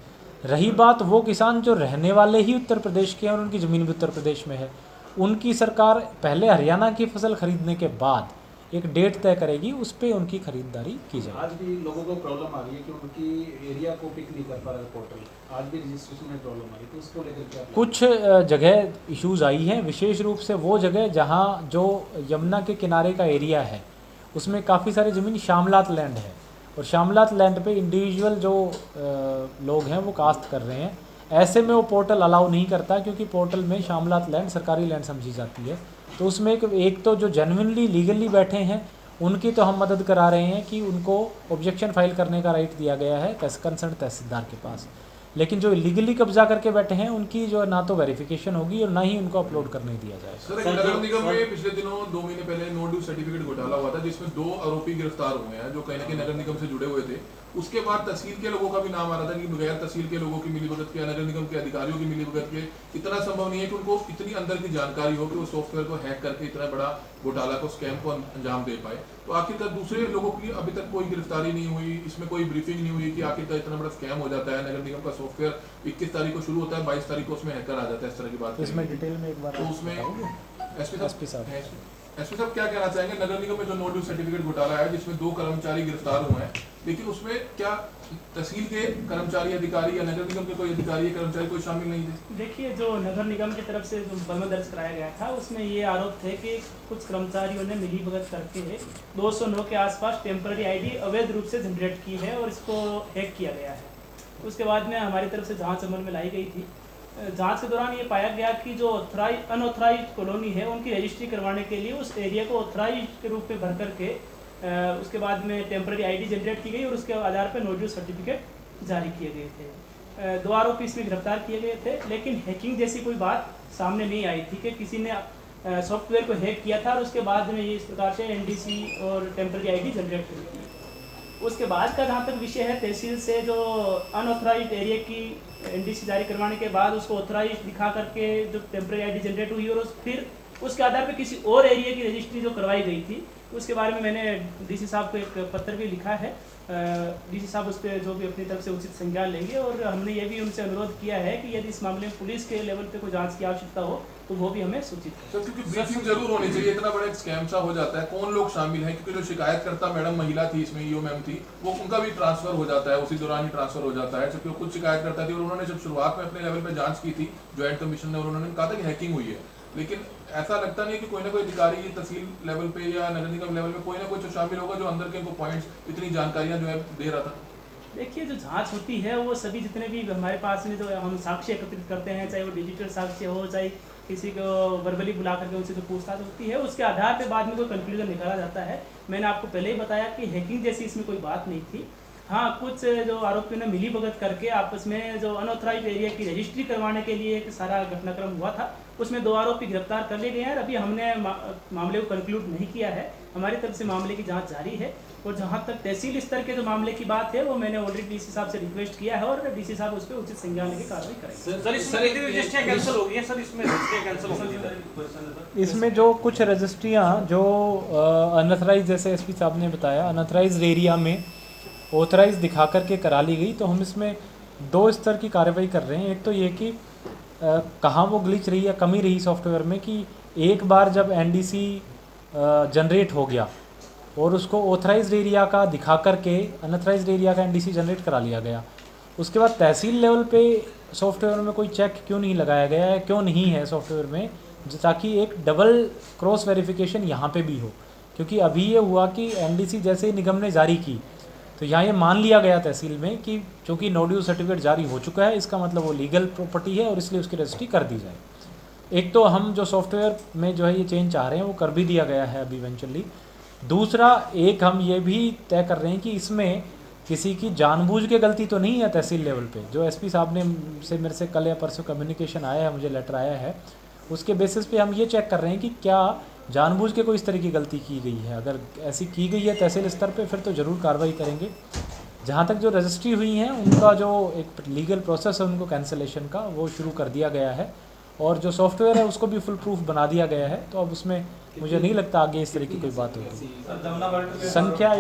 रही बात वो किसान जो रहने वाले ही उत्तर प्रदेश के हैं और उनकी ज़मीन भी उत्तर प्रदेश में है, उनकी सरकार पहले हरियाणा की फसल खरीदने के बाद एक डेट तय करेगी, उस पर उनकी खरीदारी की जाएगी।
आज भी लोगों को प्रॉब्लम आ रही है कि उनकी एरिया को पिक नहीं कर पा रहा है पोर्टल, आज भी रजिस्ट्रेशन में प्रॉब्लम आ रही है, तो उसको लेकर क्या?
कुछ जगह इश्यूज़ आई हैं, विशेष रूप से वो जगह जहाँ जो यमुना के किनारे का एरिया है उसमें काफ़ी सारी ज़मीन शामलात लैंड है, और शामलात लैंड पे इंडिविजुअल जो लोग हैं वो काश्त कर रहे हैं। ऐसे में वो पोर्टल अलाउ नहीं करता, क्योंकि पोर्टल में शामलात लैंड सरकारी लैंड समझी जाती है। तो उसमें एक तो जो जेन्युइनली लीगली बैठे हैं उनकी तो हम मदद करा रहे हैं कि उनको ऑब्जेक्शन फाइल करने का राइट दिया गया है कंसर्न तहसीलदार के पास, लेकिन जो इलीगली कब्जा करके बैठे हैं उनकी जो ना तो वेरिफिकेशन होगी और ना ही उनको अपलोड करने दिया जाएगा।
सर, नगर निगम में पिछले दिनों 2 महीने पहले नो ड्यू सर्टिफिकेट घोटाला हुआ था, जिसमें 2 आरोपी गिरफ्तार हुए हैं जो कहीं ना कहीं नगर निगम से जुड़े हुए थे। उसके बाद तहसील के लोगों का भी नाम आ रहा था कि बगैर तहसील के लोगों की मिलीभगत के, नगर निगम के अधिकारियों की मिलीभगत के इतना संभव नहीं है कि उनको इतनी अंदर की जानकारी हो कि वो सॉफ्टवेयर को हैक करके इतना बड़ा घोटाला को, स्कैम को अंजाम दे पाए। तो आखिरकार दूसरे लोगों की अभी तक कोई गिरफ्तारी नहीं हुई, इसमें कोई ब्रीफिंग नहीं हुई कि आखिरकार इतना बड़ा स्कैम हो जाता है। नगर निगम का सॉफ्टवेयर 21 तारीख को शुरू होता है, 22 तारीख को उसमें हैकर आ जाता है, इस तरह की बात।
तो इसमें डिटेल में एक बार
तो उसमें एसपी साहब क्या कहना चाहेंगे? नगर निगम में जो नो ड्यू सर्टिफिकेट घोटाला है जिसमें 2 कर्मचारी गिरफ्तार हुए हैं, लेकिन उसमें क्या तहसील के कर्मचारी अधिकारी या नगर निगम के कोई अधिकारी या कर्मचारी कोई शामिल नहीं थे?
देखिए, जो नगर निगम की तरफ से जो मुकदमा दर्ज कराया गया था उसमें ये आरोप थे कि कुछ कर्मचारियों ने मिलीभगत करके 209 के आसपास टेम्पररी आईडी अवैध रूप से जनरेट की है और इसको हैक किया गया है। उसके बाद में हमारी तरफ से जांच अमल में लाई गई थी। जांच के दौरान ये पाया गया कि जो अनऑथराइज कॉलोनी है उनकी रजिस्ट्री करवाने के लिए उस एरिया को ऑथराइज के रूप में भर करके उसके बाद में टेम्पररी आईडी जनरेट की गई और उसके आधार पर नो ड्यूज सर्टिफिकेट जारी किए गए थे। 2 आरोपी इसमें गिरफ्तार किए गए थे, लेकिन हैकिंग जैसी कोई बात सामने नहीं आई थी कि किसी ने सॉफ्टवेयर को हैक किया था और उसके बाद में ये इस प्रकार से एनडीसी और टेम्पररी आईडी जनरेट हुई थी। उसके बाद का जहाँ तक विषय है, तहसील से जो अनऑथराइज्ड एरिया की एनडीसी जारी करवाने के बाद उसको ऑथराइज दिखा करके जो टेम्पररी आईडी जनरेट हुई और फिर उसके आधार पर किसी और एरिया की रजिस्ट्री जो करवाई गई थी, उसके बारे में मैंने डीसी साहब को एक पत्र भी लिखा है। डीसी साहब उस पर जो भी अपनी तरफ से उचित संज्ञान लेंगे और हमने ये भी उनसे अनुरोध किया है कि यदि इस मामले में पुलिस के लेवल पे कोई जांच की आवश्यकता हो तो वो भी हमें सूचित करें।
सर, क्योंकि ब्रीफिंग जरूर होनी चाहिए, इतना बड़ा एक स्कैम सा हो जाता है, कौन लोग शामिल हैं, क्योंकि जो शिकायतकर्ता मैडम महिला थी इसमें, ईओ मैम थी, वो उनका भी ट्रांसफर हो जाता है, उसी दौरान ही ट्रांसफर हो जाता है, जबकि खुद शिकायतकर्ता थी और उन्होंने जब शुरुआत में अपने लेवल पे जांच की थी ज्वाइंट कमीशन ने, और उन्होंने कहा था कि हैकिंग हुई है, लेकिन ऐसा लगता नहीं है कि कोई ना कोई अधिकारी तहसील लेवल पे या नगर निगम लेवल पे कोई ना कोई जो शामिल होगा जो अंदर के इनको पॉइंट्स, इतनी जानकारियां जो है दे रहा था।
देखिए, जो जांच होती है वो सभी जितने भी हमारे पास में जो हम साक्ष्य एकत्रित करते हैं, चाहे वो डिजिटल साक्ष्य हो, चाहे किसी को वर्बली बुला करके उनसे जो पूछताछ होती है, उसके आधार पे बाद में कोई कंक्लूजन निकाला जाता है। मैंने आपको पहले ही बताया कि हैकिंग जैसी इसमें कोई बात नहीं थी। हाँ, कुछ जो आरोपियों ने मिली भगत करके आपस में जो अनऑथराइज्ड एरिया की रजिस्ट्री करवाने के लिए एक सारा घटनाक्रम हुआ था, उसमें 2 आरोपी गिरफ्तार कर लिए गए हैं। अभी हमने मामले को कंक्लूड नहीं किया है, हमारी तरफ से मामले की जांच जारी है। और जहाँ तक तहसील स्तर के जो मामले की बात है, वो मैंने ऑलरेडी डीसी साहब से रिक्वेस्ट किया है और डीसी साहब उस पर उचित संज्ञान लेके कार्रवाई करेंगे।
सर, इसमें रजिस्ट्रियाँ कैंसिल हो गई हैं सर, इसमें रजिस्ट्रियाँ कैंसिल हो गई हैं।
इसमें जो कुछ रजिस्ट्रियाँ जो अनऑथराइज, जैसे एसपी साहब ने बताया, अनऑथराइज एरिया में ऑथराइज दिखा करके करा ली गई, तो हम इसमें 2 स्तर की कार्रवाई कर रहे हैं। एक तो ये कि कहाँ वो ग्लिच रही या कमी रही सॉफ्टवेयर में कि एक बार जब एनडीसी जनरेट हो गया और उसको ऑथराइज्ड एरिया का दिखा करके अनऑथराइज्ड एरिया का एनडीसी जनरेट करा लिया गया, उसके बाद तहसील लेवल पे सॉफ्टवेयर में कोई चेक क्यों नहीं लगाया गया है, क्यों नहीं है सॉफ्टवेयर में, ताकि एक डबल क्रॉस वेरिफिकेशन यहाँ पे भी हो। क्योंकि अभी ये हुआ कि एनडीसी जैसे ही निगम ने जारी की तो यहाँ ये मान लिया गया तहसील में कि चूँकि नो ड्यूज सर्टिफिकेट जारी हो चुका है, इसका मतलब वो लीगल प्रॉपर्टी है और इसलिए उसकी रजिस्ट्री कर दी जाए। एक तो हम जो सॉफ्टवेयर में जो है ये चेंज चाह रहे हैं वो कर भी दिया गया है अभी इवेंचुअली। दूसरा, एक हम ये भी तय कर रहे हैं कि इसमें किसी की जानबूझ के गलती तो नहीं है तहसील लेवल पे। जो एसपी साहब ने से मेरे से कल या परसों कम्युनिकेशन आया है, मुझे लेटर आया है, उसके बेसिस पे हम ये चेक कर रहे हैं कि क्या जानबूझ के कोई इस तरह की गलती की गई है। अगर ऐसी की गई है तहसील स्तर पे, फिर तो ज़रूर कार्रवाई करेंगे। जहाँ तक जो रजिस्ट्री हुई हैं उनका जो एक लीगल प्रोसेस है उनको कैंसिलेशन का, वो शुरू कर दिया गया है और जो सॉफ्टवेयर है उसको भी फुल प्रूफ बना दिया गया है। तो अब उसमें मुझे नहीं लगता आगे इस तरह की कोई बात होगी। संख्या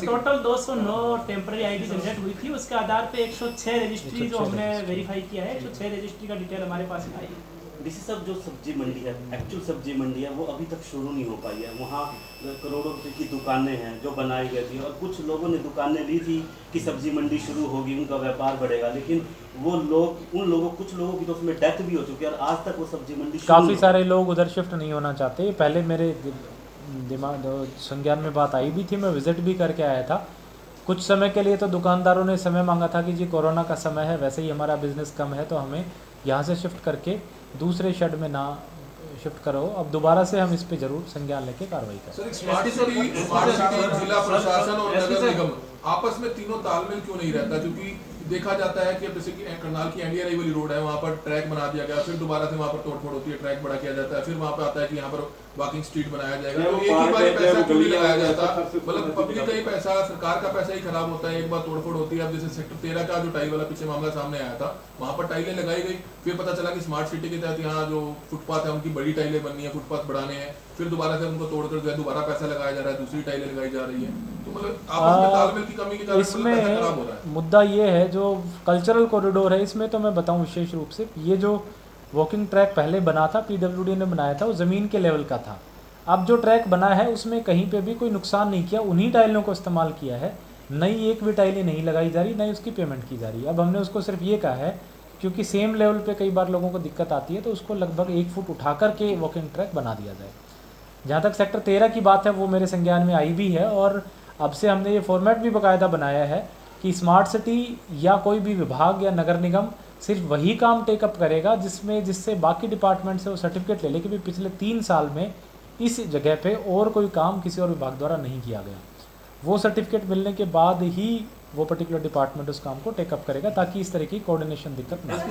टोटल 209 टेम्पररी आईडी जनरेट हुई थी, उसके आधार पे 106 रजिस्ट्री जो हमने वेरीफाई किया है, 106 रजिस्ट्री का डिटेल हमारे पास में आई है।
डीसी साहब, जो सब्जी मंडी है, एक्चुअल सब्जी मंडी है, वो अभी तक शुरू नहीं हो पाई है। वहाँ करोड़ों रुपए की दुकानें हैं जो बनाई गई थी और कुछ लोगों ने दुकानें ली थी कि सब्जी मंडी शुरू होगी, उनका व्यापार बढ़ेगा, लेकिन वो लोग, कुछ लोगों की तो उसमें डेथ भी हो चुकी है और आज तक वो सब्जी मंडी
काफ़ी सारे लोग उधर शिफ्ट नहीं होना चाहते। पहले मेरे दिमाग संज्ञान में बात आई भी थी, मैं विज़िट भी करके आया था। कुछ समय के लिए तो दुकानदारों ने समय मांगा था कि जी कोरोना का समय है, वैसे ही हमारा बिज़नेस कम है, तो हमें यहाँ से शिफ्ट करके दूसरे शेड में ना शिफ्ट करो। अब दोबारा से हम इस पे जरूर संज्ञान लेके कार्रवाई करें।
सर, स्मार्ट सिटी, जिला प्रशासन और नगर निगम आपस में तीनों तालमेल क्यों नहीं रहता? क्योंकि देखा जाता है कि अब जैसे कि करनाल की एनडीआरआई वाली रोड है, वहाँ पर ट्रैक बना दिया गया, फिर दोबारा से वहाँ पर तोड़फोड़ होती है, ट्रैक बड़ा किया जाता है, फिर वहाँ पर आता है कि यहाँ पर वॉकिंग स्ट्रीट बनाया जाएगा, तो एक ही बार पैसा क्यों नहीं लगाया जाता? मतलब पब्लिक का ही पैसा, सरकार का पैसा ही खराब होता है, एक बार तोड़फोड़ होती है। अब जैसे सेक्टर 13 का जो टाइल वाला पीछे मामला सामने आया था, वहाँ पर टाइलें लगाई गई, फिर पता चला कि स्मार्ट सिटी के तहत यहाँ जो फुटपाथ है उनकी बड़ी टाइलें बननी है, फुटपाथ बढ़ाने हैं, फिर दोबारा से उनको तोड़कर जो है दोबारा पैसा लगाया जा रहा है, दूसरी टाइलें लगाई जा रही है। तो मतलब आपस में तालमेल की कमी के कारण
इसमें
खराब हो रहा है।
मुद्दा ये है जो कल्चरल कॉरिडोर है, इसमें तो मैं बताऊं विशेष रूप से, ये जो वॉकिंग ट्रैक पहले बना था, पीडब्ल्यूडी ने बनाया था, वो ज़मीन के लेवल का था। अब जो ट्रैक बना है उसमें कहीं पे भी कोई नुकसान नहीं किया, उन्हीं टाइलों को इस्तेमाल किया है, नई एक भी टाइलें नहीं लगाई जा रही, नई उसकी पेमेंट की जा रही है। अब हमने उसको सिर्फ ये कहा है क्योंकि सेम लेवल पे कई बार लोगों को दिक्कत आती है, तो उसको लगभग 1 फुट उठा करके वॉकिंग ट्रैक बना दिया जाए। जहाँ तक सेक्टर 13 की बात है, वो मेरे संज्ञान में आई भी है और अब से हमने ये फॉर्मेट भी बाकायदा बनाया है कि स्मार्ट सिटी या कोई भी विभाग या नगर निगम सिर्फ वही काम टेकअप करेगा जिससे बाकी डिपार्टमेंट से वो सर्टिफिकेट ले ले कि पिछले 3 साल में इस जगह पे और कोई काम किसी और विभाग द्वारा नहीं किया गया। वो सर्टिफिकेट मिलने के बाद ही वो पर्टिकुलर डिपार्टमेंट उस काम को टेकअप करेगा, ताकि इस तरह की कोऑर्डिनेशन दिक्कत नहीं हो।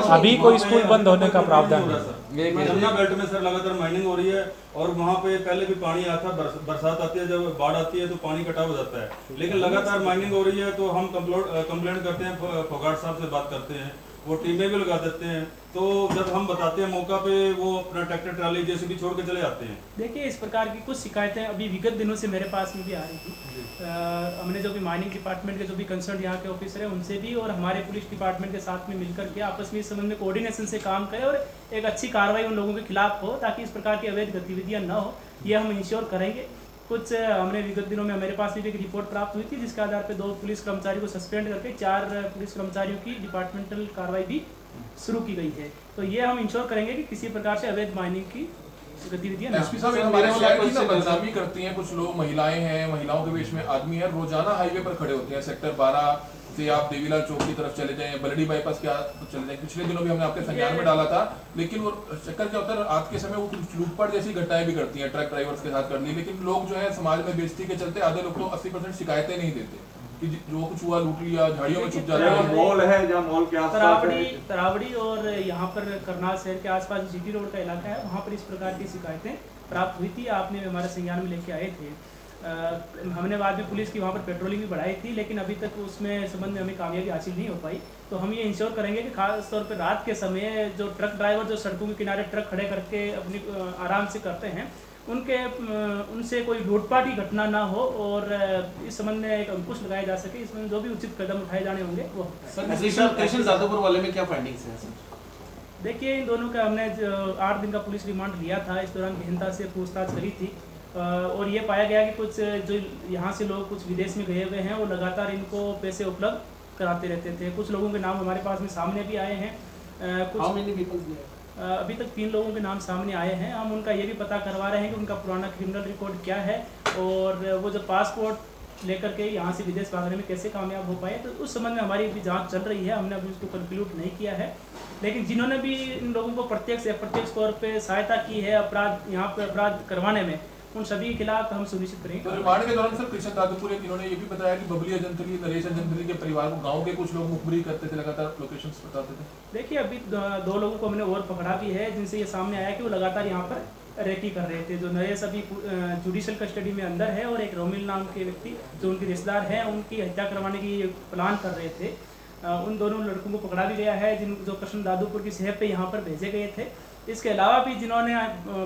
अभी कोई स्कूल बंद होने का प्रावधान नहीं।
जमुना बेल्ट में सर लगातार माइनिंग हो रही है और वहाँ पे पहले भी पानी आता है, बरसात आती है, जब बाढ़ आती है तो पानी कटाव हो जाता है, लेकिन लगातार माइनिंग हो रही है तो हम कंप्लेंट करते हैं, फोगाट साहब से बात करते हैं, वो टीमें भी लगा देते हैं, तो जब हम बताते हैं मौका पे वो अपना ट्रैक्टर ट्राली जैसे भी छोड़ के चले जाते हैं।
देखिए, इस प्रकार की कुछ शिकायतें अभी विगत दिनों से मेरे पास में भी आ रही थी। हमने जो भी माइनिंग डिपार्टमेंट के जो भी कंसर्न यहाँ के ऑफिसर हैं उनसे भी और हमारे पुलिस डिपार्टमेंट के साथ में मिलकर के आपस में इस संबंध में कोऑर्डिनेशन से काम करें और एक अच्छी कार्रवाई उन लोगों के खिलाफ हो, ताकि इस प्रकार की अवैध गतिविधियाँ न हो, ये हम इंश्योर करेंगे। कुछ हमने विगत दिनों में मेरे पास भी एक रिपोर्ट प्राप्त हुई थी, जिसके आधार पर 2 पुलिस कर्मचारियों को सस्पेंड करके 4 पुलिस कर्मचारियों की डिपार्टमेंटल कार्रवाई भी शुरू की गई है। तो ये हम इंश्योर करेंगे कि किसी प्रकार से अवैध माइनिंग की गतिविधियां ना।
एसपी साहब, हमारे शहर की बदनामी करती हैं कुछ लोग, महिलाएं हैं, महिलाओं के बीच में आदमी है, रोजाना हाईवे पर खड़े होते हैं। सेक्टर 12 से आप देवीलाल चौक की तरफ चले जाएं, बलडी बाईपास के चले जाएं। पिछले दिनों भी हमने आपके संज्ञान में डाला था, लेकिन वो चक्कर क्या होता है, आज के समय वो कुछ लूटपाट जैसी घटनाएं भी करती हैं, ट्रक ड्राइवर्स के साथ कर ली, लेकिन लोग जो है समाज में बेइज्जती के चलते आधे लोग तो 80% शिकायतें नहीं देते कि जो कुछ हुआ लूट लिया, झाड़ियों में छुप जाता है।
मॉल है जहाँ मॉल के आसपास
तरावड़ी और यहाँ पर करनाल शहर के आसपास जीटी रोड का इलाका है, वहाँ पर इस प्रकार की शिकायतें प्राप्त हुई थी। आपने हमारे संज्ञान में लेके आए थे। हमने बाद में पुलिस की वहाँ पर पेट्रोलिंग भी बढ़ाई थी, लेकिन अभी तक उसमें संबंध में हमें कामयाबी हासिल नहीं हो पाई। तो हम ये इंश्योर करेंगे कि खास तौर पर रात के समय जो ट्रक ड्राइवर जो सड़कों के किनारे ट्रक खड़े करके अपनी आराम से करते हैं, उनसे कोई लूटपाट की घटना ना हो और इस संबंध में एक अंकुश लगाया जा सके। इसमें जो भी उचित कदम उठाए जाने होंगे वो।
कृष्ण जादवपुर वाले में क्या फाइंडिंग्स हैं सर?
देखिए, इन दोनों का हमने 8 दिन का पुलिस रिमांड लिया था। इस दौरान गहनता से पूछताछ करी थी और ये पाया गया कि कुछ जो यहाँ से लोग कुछ विदेश में गए हुए हैं वो लगातार इनको पैसे उपलब्ध कराते रहते थे। कुछ लोगों के नाम हमारे पास में सामने भी आए हैं। अभी तक 3 लोगों के नाम सामने आए हैं। हम उनका ये भी पता करवा रहे हैं कि उनका पुराना क्रिमिनल रिकॉर्ड क्या है और वो जो पासपोर्ट लेकर के यहाँ से विदेश भागने में कैसे कामयाब हो पाए। तो उस संबंध में हमारी अभी जांच चल रही है, हमने अभी उसको कंक्लूड नहीं किया है। लेकिन जिन्होंने भी इन लोगों को प्रत्यक्ष या अप्रत्यक्ष तौर पे सहायता की है अपराध यहाँ पे अपराध करवाने में, उन सभी के खिलाफ हम सुनिश्चित करेंगे।
तो रिमांड के दौरान सर कृष्ण दादुपुर इन्होंने ये भी बताया कि बबली अजंतरी, नरेश अजंतरी के परिवार को गांव के कुछ लोग मुखबिरी करते थे, लगातार लोकेशंस बताते थे।
देखिए, अभी 2 लोगों को हमने और पकड़ा भी है, जिनसे ये सामने आया कि वो लगातार यहाँ पर रेकी कर रहे थे। जो नरेश अभी जुडिशियल कस्टडी में अंदर है और एक रोमिल नाम के व्यक्ति जो उनके रिश्तेदार हैं, उनकी हत्या करवाने की प्लान कर रहे थे। उन दोनों लड़कों को पकड़ा भी गया है, जो कृष्ण दादुपुर की सेहत पे यहाँ पर भेजे गए थे। इसके अलावा भी जिन्होंने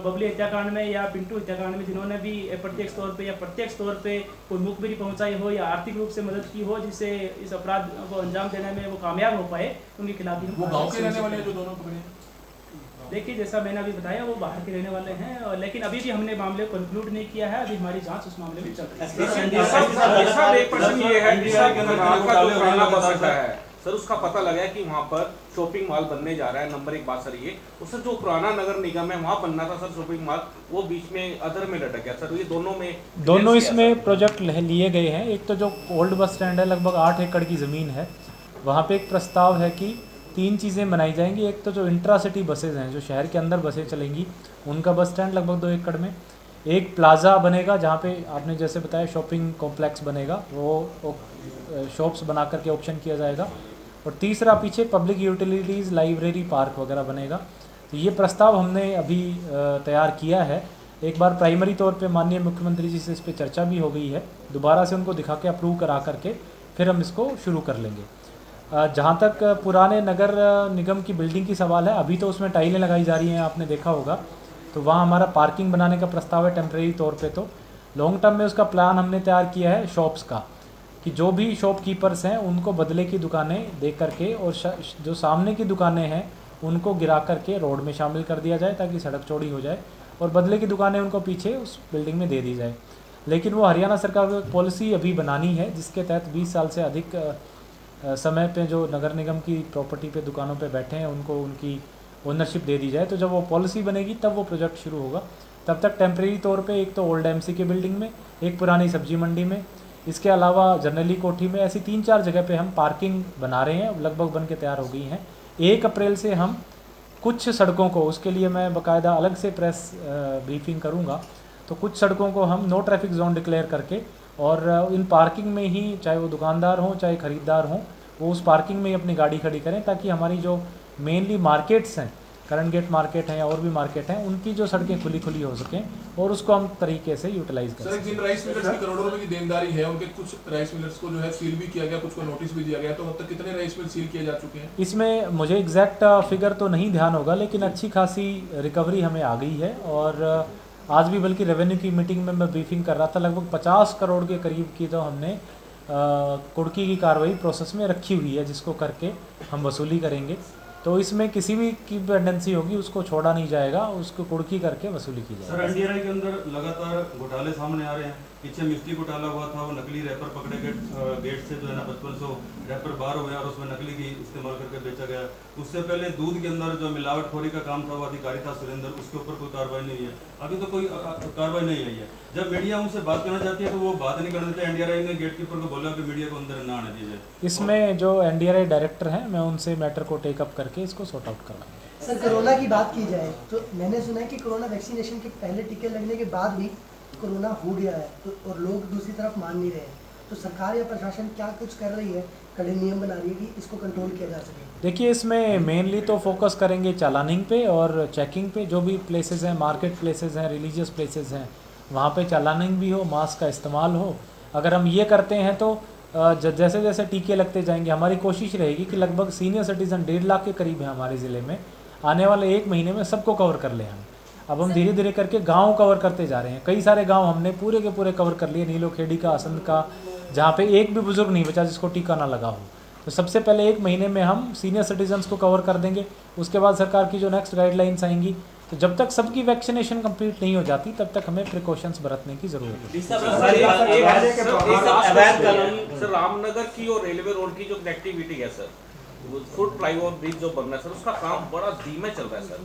बबली हत्याकांड में या पिंटू हत्याकांड में जिन्होंने भी अप्रत्यक्ष तौर पे या प्रत्यक्ष तौर पे कोई मुखबिरी पहुंचाई हो या आर्थिक रूप से मदद की हो, जिससे इस अपराध को अंजाम देने में वो कामयाब हो पाए, उनके खिलाफ भी
वो गांव के रहने वाले जो दोनों पकड़े।
देखिए, जैसा मैंने अभी बताया, वो बाहर के रहने वाले हैं, लेकिन अभी भी हमने मामले को कंक्लूड नहीं किया है। अभी हमारी जांच उस मामले में चल
रही है। सर, उसका पता लगा कि वहाँ पर शॉपिंग मॉल बनने जा रहा है। नंबर 1 बात सर ये, उससे जो पुराना नगर निगम है वहाँ बनना था सर शॉपिंग मॉल, वो बीच में अदर में लटक गया सर। ये दोनों
इसमें प्रोजेक्ट लिए गए हैं। एक तो जो ओल्ड बस स्टैंड है, लगभग 8 एकड़ की ज़मीन है, वहाँ पे एक प्रस्ताव है कि 3 चीज़ें बनाई जाएंगी। एक तो जो इंट्रा सिटी बसेज हैं, जो शहर के अंदर बसें चलेंगी, उनका बस स्टैंड लगभग 2 एकड़ में। एक प्लाज़ा बनेगा जहाँ पे आपने जैसे बताया शॉपिंग कॉम्प्लेक्स बनेगा, वो शॉप्स बना करके ऑप्शन किया जाएगा। और तीसरा पीछे पब्लिक यूटिलिटीज़, लाइब्रेरी, पार्क वगैरह बनेगा। तो ये प्रस्ताव हमने अभी तैयार किया है। एक बार प्राइमरी तौर पे माननीय मुख्यमंत्री जी से इस पर चर्चा भी हो गई है, दोबारा से उनको दिखा के अप्रूव करा करके फिर हम इसको शुरू कर लेंगे। जहाँ तक पुराने नगर निगम की बिल्डिंग की सवाल है, अभी तो उसमें टाइलें लगाई जा रही हैं, आपने देखा होगा। तो वहाँ हमारा पार्किंग बनाने का प्रस्ताव है टेम्प्रेरी तौर पे। तो लॉन्ग टर्म में उसका प्लान हमने तैयार किया है शॉप्स का, कि जो भी शॉपकीपर्स हैं उनको बदले की दुकानें दे करके और जो सामने की दुकानें हैं उनको गिरा करके रोड में शामिल कर दिया जाए, ताकि सड़क चौड़ी हो जाए, और बदले की दुकानें उनको पीछे उस बिल्डिंग में दे दी जाए। लेकिन वो हरियाणा सरकार को एक पॉलिसी अभी बनानी है, जिसके तहत 20 साल से अधिक समय पे जो नगर निगम की प्रॉपर्टी पे दुकानों पे बैठे हैं उनको उनकी ओनरशिप दे दी जाए। तो जब वो पॉलिसी बनेगी तब वो प्रोजेक्ट शुरू होगा। तब तक टेम्प्रेरी तौर पे एक तो ओल्ड एमसी की बिल्डिंग में, एक पुरानी सब्जी मंडी में, इसके अलावा जनरली कोठी में ऐसी 3-4 जगह पे हम पार्किंग बना रहे हैं, लगभग बन के तैयार हो गई हैं। 1 अप्रैल से हम कुछ सड़कों को, उसके लिए मैं बाकायदा अलग से प्रेस ब्रीफिंग करूंगा, तो कुछ सड़कों को हम नो ट्रैफिक जोन डिक्लेयर करके और इन पार्किंग में ही, चाहे वो दुकानदार हों चाहे ख़रीदार हों, वो उस पार्किंग में ही अपनी गाड़ी खड़ी करें, ताकि हमारी जो मेनली मार्केट्स हैं, करंट गेट मार्केट हैं या और भी मार्केट हैं, उनकी जो सड़कें खुली खुली हो सकें और उसको हम तरीके से यूटिलाइज करें।
सर, जिन राइस मिलर्स की करोड़ों रुपए की देनदारी है, उनके कुछ राइस मिलर्स को जो है सील भी किया गया, कुछ को नोटिस भी दिया गया, तो अब तक कितने राइस मिल सील किए जा चुके हैं?
इसमें मुझे एग्जैक्ट फिगर तो नहीं ध्यान होगा, लेकिन अच्छी खासी रिकवरी हमें आ गई है। और आज भी बल्कि रेवेन्यू की मीटिंग में मैं ब्रीफिंग कर रहा था, लगभग 50 करोड़ के करीब की तो हमने कुर्की की कार्रवाई प्रोसेस में रखी हुई है, जिसको करके हम वसूली करेंगे। तो इसमें किसी भी की पेंडेंसी होगी उसको छोड़ा नहीं जाएगा, उसको कुर्की करके वसूली की जाएगी।
सर, एनडीआरआई के अंदर लगातार घोटाले सामने आ रहे हैं। पीछे मिस्टी घोटाला हुआ था, वो नकली रैपर पकड़े गए, गेट से जो है ना 5500 रैपर बाहर हुए और उसमें नकली घी इस्तेमाल करके बेचा गया। उससे पहले दूध के अंदर जो मिलावटखोरी का काम था, वो अधिकारी था सुरेंद्र, उसके ऊपर कोई कार्रवाई नहीं है, अभी तो कोई कार्रवाई नहीं आई है। जब मीडिया उनसे बात करना चाहती है तो वो बात नहीं करने देते। एनडीआरआई ने गेट कीपर को बोला कि मीडिया को अंदर ना आने दीजिए।
इसमें जो एनडीआरआई डायरेक्टर हैं, मैं उनसे मैटर को टेकअप करके इसको सॉर्ट आउट करवाएंगे।
सर, कोरोना की बात की जाए तो मैंने सुना है कि कोरोना वैक्सीनेशन के पहले टीके लगने के बाद भी कोरोना हो गया है, तो और लोग दूसरी तरफ मान नहीं रहे हैं, तो सरकार या प्रशासन क्या कुछ कर रही है, कड़े नियम बना रही है कि इसको कंट्रोल किया जा सके?
देखिए, इसमें मेनली तो फोकस करेंगे चालानिंग पे और चेकिंग पे। जो भी प्लेसेस हैं, मार्केट प्लेसेस हैं, रिलीजियस प्लेसेस हैं, वहाँ पे चालानिंग भी हो, मास्क का इस्तेमाल हो। अगर हम ये करते हैं तो जैसे जैसे टीके लगते जाएंगे, हमारी कोशिश रहेगी कि लगभग सीनियर सिटीज़न 1.5 लाख के करीब है हमारे ज़िले में, आने वाले 1 महीने में सबको कवर कर लें हम। अब हम धीरे धीरे करके गांव कवर करते जा रहे हैं। कई सारे गांव हमने पूरे के पूरे कवर कर लिए, नीलोखेड़ी का, असंध का, जहाँ पे एक भी बुजुर्ग नहीं बचा जिसको टीका ना लगा हो। तो सबसे पहले 1 महीने में हम सीनियर सिटीजन्स को कवर कर देंगे। उसके बाद सरकार की जो नेक्स्ट गाइडलाइंस आएंगी, तो जब तक सबकी वैक्सीनेशन कंप्लीट नहीं हो जाती तब तक हमें प्रिकॉशंस बरतने की जरूरत है।
सर, रामनगर की और रेलवे रोड की जो कनेक्टिविटी है सर, फुट फ्लाईओवर ब्रिज जो बनना है सर, उसका काम बड़ा धीमे चल रहा है सर,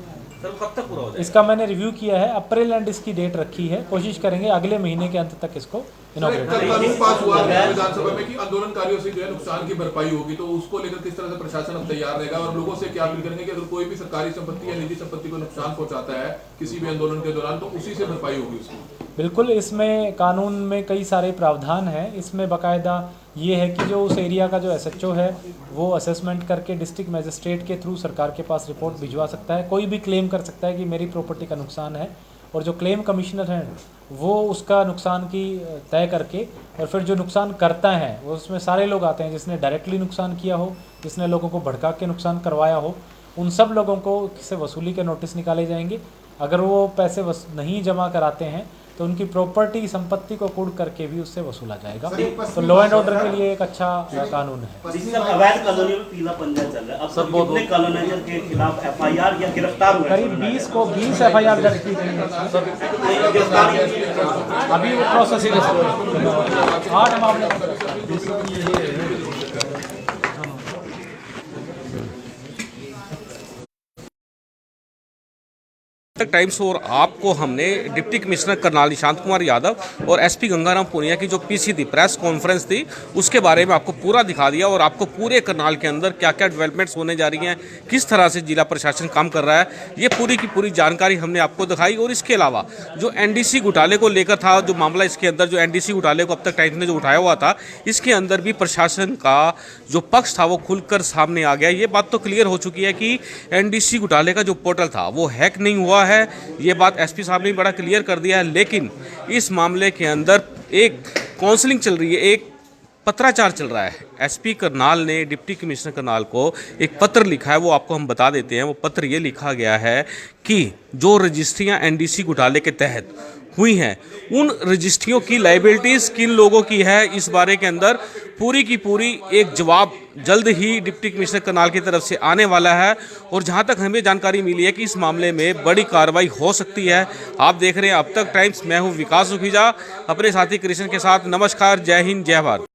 कब तक पूरा हो जाएगा?
इसका मैंने रिव्यू किया है, अप्रैल एंड इसकी डेट रखी है, कोशिश करेंगे अगले महीने के अंत तक इसको इनॉग्रेट
कल कानून पास हुआ विधानसभा में कि आंदोलनकारियों से जो है नुकसान की भरपाई होगी, तो उसको लेकर किस तरह से प्रशासन अब तैयार रहेगा और लोगों से क्या अपील करेंगे कि अगर कोई भी सरकारी संपत्ति या निजी संपत्ति को नुकसान पहुंचाता है किसी भी आंदोलन के दौरान, तो उसी से भरपाई होगी उसकी?
बिल्कुल, इसमें कानून में कई सारे प्रावधान हैं। इसमें बाकायदा ये है कि जो उस एरिया का जो एसएचओ है वो असेसमेंट करके डिस्ट्रिक्ट मजिस्ट्रेट के थ्रू सरकार के पास रिपोर्ट भिजवा सकता है। कोई भी क्लेम कर सकता है कि मेरी प्रॉपर्टी का नुकसान है, और जो क्लेम कमिश्नर हैं वो उसका नुकसान की तय करके, और फिर जो नुकसान करता है वो उसमें सारे लोग आते हैं, जिसने डायरेक्टली नुकसान किया हो, जिसने लोगों को भड़का के नुकसान करवाया हो, उन सब लोगों को से वसूली के नोटिस निकाले जाएंगे। अगर वो पैसे नहीं जमा कराते हैं तो उनकी प्रॉपर्टी, संपत्ति को कूड़ करके भी उससे वसूला जाएगा। तो लॉ एंड ऑर्डर के लिए एक अच्छा कानून है।
अवैध कॉलोनियों में पीला पंजा चल रहा है। अब सब कितने कॉलोनाइजर के खिलाफ एफआईआर या गिरफ्तार हुए?
करीब 20 एफआईआर दर्ज की गई है। अभी वो प्रोसेसिंग 8 मामले
टाइम्स और आपको हमने डिप्टी कमिश्नर करनाल निशांत कुमार यादव और एसपी गंगाराम पुनिया की जो पीसी थी, प्रेस कॉन्फ्रेंस थी, उसके बारे में आपको पूरा दिखा दिया और आपको पूरे करनाल के अंदर क्या क्या डेवलपमेंट्स होने जा रही हैं, किस तरह से जिला प्रशासन काम कर रहा है, ये पूरी की पूरी जानकारी हमने आपको दिखाई। और इसके अलावा जो एनडीसी घोटाले को लेकर था, जो मामला इसके अंदर जो एनडीसी घोटाले को अब तक टाइम्स ने जो उठाया हुआ था, इसके अंदर भी प्रशासन का जो पक्ष था वो खुलकर सामने आ गया। ये बात तो क्लियर हो चुकी है कि एनडीसी घोटाले का जो पोर्टल था वो हैक नहीं हुआ है, ये बात एसपी साहब ने बड़ा क्लियर कर दिया है। लेकिन इस मामले के अंदर एक काउंसलिंग चल रही है, एक पत्राचार चल रहा है। एसपी करनाल ने डिप्टी कमिश्नर करनाल को एक पत्र लिखा है, वो आपको हम बता देते हैं। वो पत्र ये लिखा गया है कि जो रजिस्ट्रियां एनडीसी घोटाले के तहत हुई हैं, उन रजिस्ट्रियों की लाइबिलिटीज़ किन लोगों की है, इस बारे के अंदर पूरी की पूरी एक जवाब जल्द ही डिप्टी कमिश्नर करनाल की तरफ से आने वाला है। और जहां तक हमें जानकारी मिली है कि इस मामले में बड़ी कार्रवाई हो सकती है। आप देख रहे हैं अब तक टाइम्स, मैं हूं विकास सुखीजा अपने साथी कृष्ण के साथ। नमस्कार, जय हिंद, जय भारत।